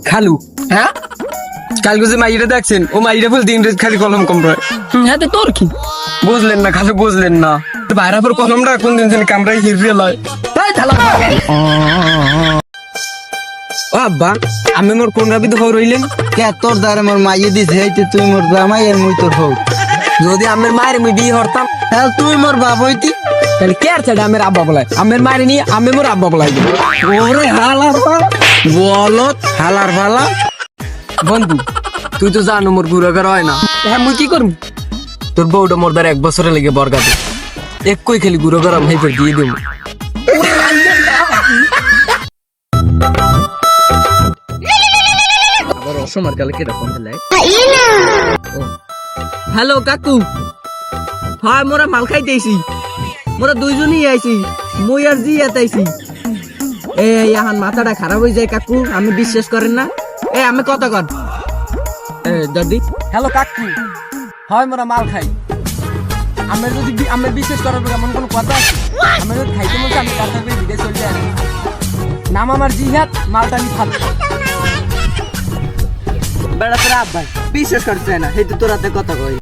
খালু হ্যাঁ কালকে যে মাইটা দেখছেন ও মাইটা বলতে ইংরেজি খালি কলম কম রয়। হ্যাঁ তো তোর কি বুঝলেন না খালু বুঝলেন না বাইরা পর কলমটা কোন দিন জানি কামড়াই হিরিয়ে লয়। তাই থালা ও আব্বা আমি মোর কোন রাবিতে হও রইলেন কে তোর দ্বারা মোর মাইয়ে দিছে হেইতে তুই মোর জামাই আর মুই তোর হও। যদি আমের মায়ের মুই বিয়ে হরতাম হ্যাঁ তুই মোর বাপ হইতি। তাহলে কে আর চাইলে আমের আব্বা বলাই আমের মায়ের নিয়ে আমি মোর আব্বা বলাই দেবো। ওরে হালার পালা বলত হালার পালা। বন্ধু তুই তো জানো মোর গুড়াগার হয় না। হ্যাঁ মুই কি করব তোর বউটা মোর দ্বারা 1 বছরে লেগে বরগাতে একই খালি গুড়াগার আমি হেপে দিয়ে দেবো। আবার অসমার কালে কেটা ফোন দিলাই হ্যালো কাকু হয় মোরা মাল খাইতেছি মোরা দুইজনই আইছি মুই আর জি আইছি এই এখন মাথাটা খারাপ হয়ে যায় কাকু আমি বিশ্বাস করেন না আমি কথা কর দাদি হ্যালো কাকু হয় মোরা মাল খাই আমি যদি আমি বিশেষ করার এমন কোনো কথা আছে আমি যদি খাইতে বলছি আমি কাছে ভিডিও চলে যাই নাম আমার জিহাদ মালটা আমি খাবো। বেড়া তোরা আব্বাই বিশ্বাস করছে না হেতু তোরাতে কথা কই